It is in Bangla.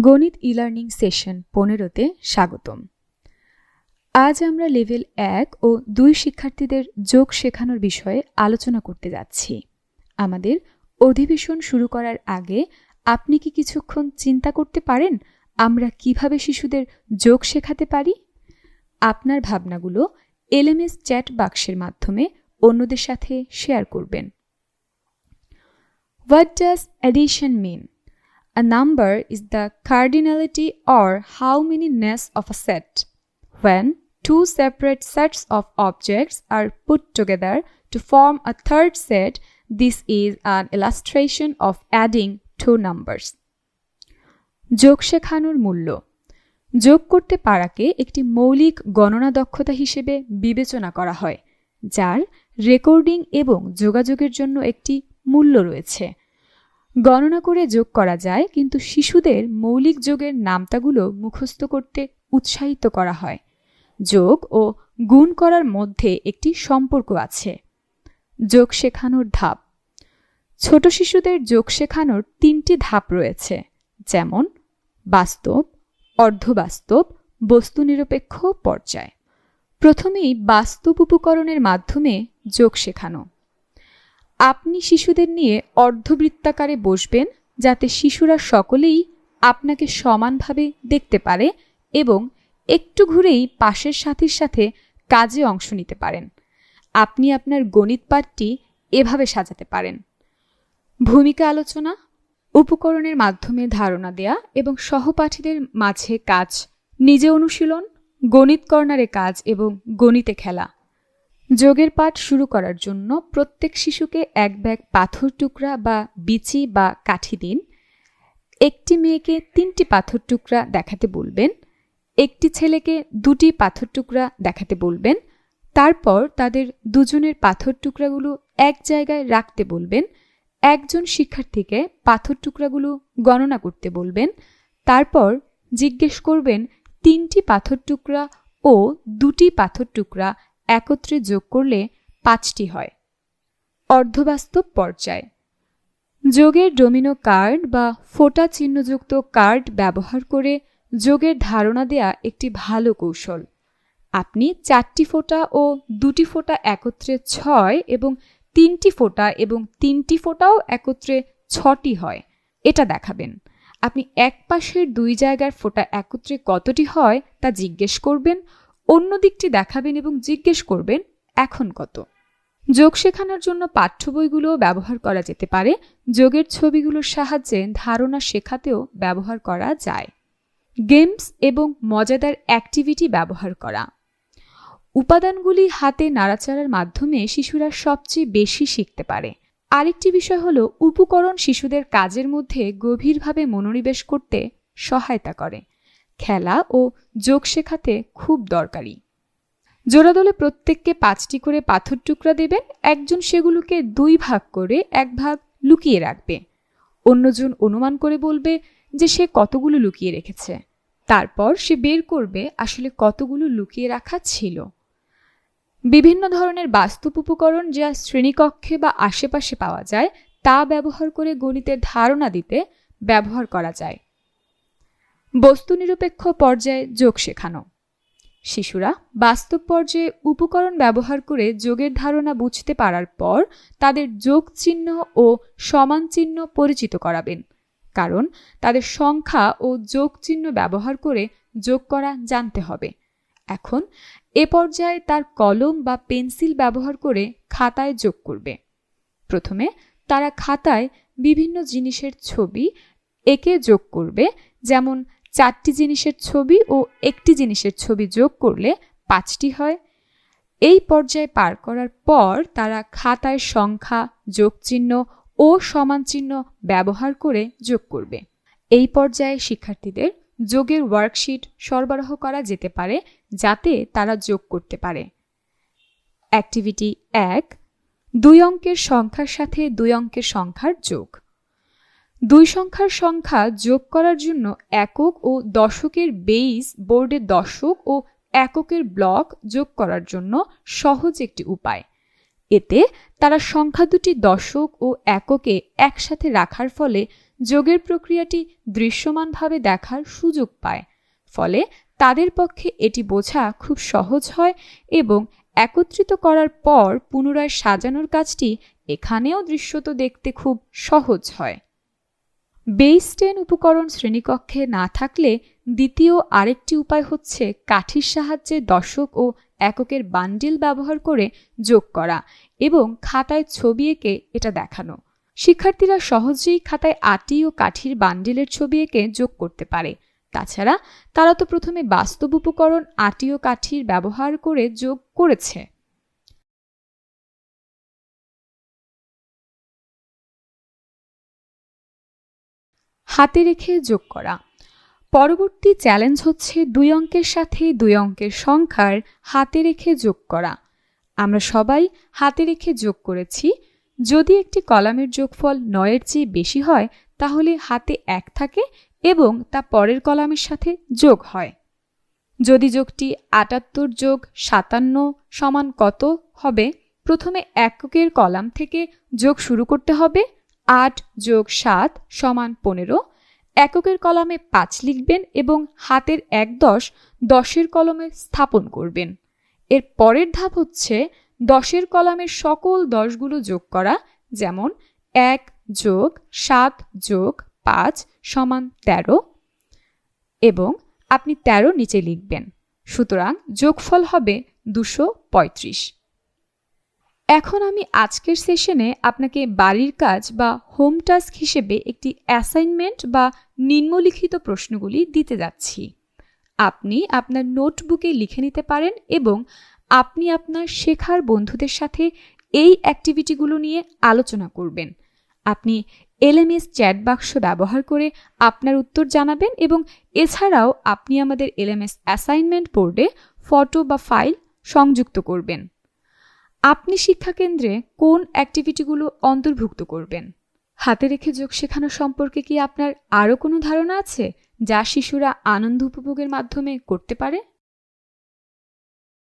গণিত ই-লার্নিং সেশন 15-তে স্বাগতম। আজ আমরা লেভেল 1 ও 2 শিক্ষার্থীদের যোগ শেখানোর বিষয়ে আলোচনা করতে যাচ্ছি। আমাদের অধিবেশন শুরু করার আগে আপনি কি কিছুক্ষণ চিন্তা করতে পারেন আমরা কিভাবে শিশুদের যোগ শেখাতে পারি? আপনার ভাবনাগুলো এলএমএস চ্যাট বাক্সের মাধ্যমে অন্যদের সাথে শেয়ার করবেন। What does addition mean? A number is the cardinality or how many-ness of a set. When two separate sets of objects are put together to form a third set, this is an illustration of adding two numbers. যোগ শেখানোর মূল্য। যোগ করতে পারাকে একটি মৌলিক গণনা দক্ষতা হিসেবে বিবেচনা করা হয়, যার রেকর্ডিং এবং যোগাযোগের জন্য একটি মূল্য রয়েছে। গণনা করে যোগ করা যায়, কিন্তু শিশুদের মৌলিক যোগের নামতাগুলো মুখস্থ করতে উৎসাহিত করা হয়। যোগ ও গুণ করার মধ্যে একটি সম্পর্ক আছে। যোগ শেখানোর ধাপ। ছোট শিশুদের যোগ শেখানোর 3টি ধাপ রয়েছে, যেমন বাস্তব, অর্ধবাস্তব, বস্তুনিরপেক্ষ পর্যায়। প্রথমেই বাস্তব উপকরণের মাধ্যমে যোগ শেখানো। আপনি শিশুদের নিয়ে অর্ধবৃত্তাকারে বসবেন, যাতে শিশুরা সকলেই আপনাকে সমানভাবে দেখতে পারে এবং একটু ঘুরেই পাশের সাথীর সাথে কাজে অংশ নিতে পারেন। আপনি আপনার গণিত পাঠটি এভাবে সাজাতে পারেন: ভূমিকা আলোচনা, উপকরণের মাধ্যমে ধারণা দেয়া এবং সহপাঠীদের মাঝে কাজ, নিজে অনুশীলন, গণিত কর্নারে কাজ এবং গণিতে খেলা। যোগের পাঠ শুরু করার জন্য প্রত্যেক শিশুকে এক ব্যাগ পাথর টুকরা বা বিচি বা কাঠি দিন। একটি মেয়েকে 3টি পাথর টুকরা দেখাতে বলবেন, একটি ছেলেকে 2টি পাথর টুকরা দেখাতে বলবেন। তারপর তাদের দুজনের পাথর টুকরাগুলো এক জায়গায় রাখতে বলবেন। একজন শিক্ষার্থীকে পাথর টুকরাগুলো গণনা করতে বলবেন। তারপর জিজ্ঞেস করবেন 3টি পাথর টুকরা ও 2টি পাথর টুকরা একত্রে যোগ করলে 5টি হয়। অর্ধবাস্তব পর্যায়। যোগের ডোমিনো কার্ড বা ফোঁটা চিহ্নযুক্ত কার্ড ব্যবহার করে যোগের ধারণা দেয়া একটি ভালো কৌশল। আপনি 4টি ফোঁটা ও 2টি ফোঁটা একত্রে 6 এবং 3টি ফোঁটা এবং 3টি ফোঁটাও একত্রে 6টি হয়, এটা দেখাবেন। আপনি এক পাশের 2 জায়গার ফোঁটা একত্রে কতটি হয় তা জিজ্ঞেস করবেন, অন্য দিকটি দেখাবেন এবং জিজ্ঞেস করবেন এখন কত। যোগ শেখানোর জন্য পাঠ্য বইগুলো ব্যবহার করা যেতে পারে। যোগের ছবিগুলোর সাহায্যে ধারণা শেখাতেও ব্যবহার করা যায়। গেমস এবং মজাদার অ্যাক্টিভিটি ব্যবহার করা। উপাদানগুলি হাতে নাড়াচাড়ার মাধ্যমে শিশুরা সবচেয়ে বেশি শিখতে পারে। আরেকটি বিষয় হলো, উপকরণ শিশুদের কাজের মধ্যে গভীরভাবে মনোনিবেশ করতে সহায়তা করে। খেলা ও যোগ শেখাতে খুব দরকারি। জোড়াদলে প্রত্যেককে 5টি করে পাথর টুকরা দেবেন। একজন সেগুলোকে 2 ভাগ করে এক ভাগ লুকিয়ে রাখবে। অন্যজন অনুমান করে বলবে যে সে কতগুলো লুকিয়ে রেখেছে। তারপর সে বের করবে আসলে কতগুলো লুকিয়ে রাখা ছিল। বিভিন্ন ধরনের বাস্তব উপকরণ যা শ্রেণীকক্ষে বা আশেপাশে পাওয়া যায় তা ব্যবহার করে গণিতের ধারণা দিতে ব্যবহার করা যায়। বস্তুনিরপেক্ষ পর্যায়ে যোগ শেখানো। শিশুরা বাস্তব পর্যায়ে উপকরণ ব্যবহার করে যোগের ধারণা বুঝতে পারার পর তাদের যোগ চিহ্ন ও সমান চিহ্ন পরিচিত করাবেন, কারণ তাদের সংখ্যা ও যোগ চিহ্ন ব্যবহার করে যোগ করা জানতে হবে। এখন এ পর্যায়ে তার কলম বা পেন্সিল ব্যবহার করে খাতায় যোগ করবে। প্রথমে তারা খাতায় বিভিন্ন জিনিসের ছবি এঁকে যোগ করবে, যেমন 4টি জিনিসের ছবি ও একটি জিনিসের ছবি যোগ করলে 5টি হয়। এই পর্যায়ে পার করার পর তারা খাতায় সংখ্যা, যোগ চিহ্ন ও সমান চিহ্ন ব্যবহার করে যোগ করবে। এই পর্যায়ে শিক্ষার্থীদের যোগের ওয়ার্কশিট সরবরাহ করা যেতে পারে, যাতে তারা যোগ করতে পারে। অ্যাক্টিভিটি 1, 2 অঙ্কের সংখ্যার সাথে 2 অঙ্কের সংখ্যার যোগ। 2 সংখ্যার সংখ্যা যোগ করার জন্য একক ও দশকের বেইস বোর্ডে দশক ও এককের ব্লক যোগ করার জন্য সহজ একটি উপায়। এতে তারা সংখ্যা দুটি দশক ও এককে একসাথে রাখার ফলে যোগের প্রক্রিয়াটি দৃশ্যমানভাবে দেখার সুযোগ পায়, ফলে তাদের পক্ষে এটি বোঝা খুব সহজ হয় এবং একত্রিত করার পর পুনরায় সাজানোর কাজটি এখানেও দৃশ্যত দেখতে খুব সহজ হয়। বেস 10 উপকরণ শ্রেণীকক্ষে না থাকলে দ্বিতীয় আরেকটি উপায় হচ্ছে কাঠির সাহায্যে দশক ও এককের বান্ডিল ব্যবহার করে যোগ করা এবং খাতায় ছবি এঁকে এটা দেখানো। শিক্ষার্থীরা সহজেই খাতায় আটি ও কাঠির বান্ডিলের ছবি এঁকে যোগ করতে পারে। তাছাড়া তারা তো প্রথমে বাস্তব উপকরণ আটি ও কাঠির ব্যবহার করে যোগ করেছে। হাতে রেখে যোগ করা। পরবর্তী চ্যালেঞ্জ হচ্ছে 2 অঙ্কের সাথে 2 অঙ্কের সংখ্যার হাতে রেখে যোগ করা। আমরা সবাই হাতে রেখে যোগ করেছি। যদি একটি কলামের যোগফল 9 এর চেয়ে বেশি হয় তাহলে হাতে 1 থাকে এবং তা পরের কলামের সাথে যোগ হয়। যদি যোগটি 78 যোগ 57 সমান কত হবে, প্রথমে এককের কলাম থেকে যোগ শুরু করতে হবে। 8 যোগ 7 সমান 15। এককের কলামে 5 লিখবেন এবং হাতের 1/10 10-এর কলমে স্থাপন করবেন। এর পরের ধাপ হচ্ছে 10-এর কলামের সকল 10গুলো যোগ করা, যেমন 1 যোগ 7 যোগ 5 সমান 13 এবং আপনি 13 নিচে লিখবেন। সুতরাং যোগফল হবে 235। এখন আমি আজকের সেশনে আপনাকে বাড়ির কাজ বা হোম টাস্ক হিসেবে একটি অ্যাসাইনমেন্ট বা নিম্নলিখিত প্রশ্নগুলি দিতে যাচ্ছি। আপনি আপনার নোটবুকে লিখে নিতে পারেন এবং আপনি আপনার শেখার বন্ধুদের সাথে এই অ্যাক্টিভিটিগুলো নিয়ে আলোচনা করবেন। আপনি এলএমএস চ্যাট বাক্স ব্যবহার করে আপনার উত্তর জানাবেন এবং এছাড়াও আপনি আমাদের এলএমএস অ্যাসাইনমেন্ট বোর্ডে ফটো বা ফাইল সংযুক্ত করবেন। আপনি শিক্ষাকেন্দ্রে কোন অ্যাক্টিভিটিগুলো অন্তর্ভুক্ত করবেন? হাতে রেখে যোগ শেখানো সম্পর্কে কি আপনার আরও কোনো ধারণা আছে যা শিশুরা আনন্দ উপভোগের মাধ্যমে করতে পারে?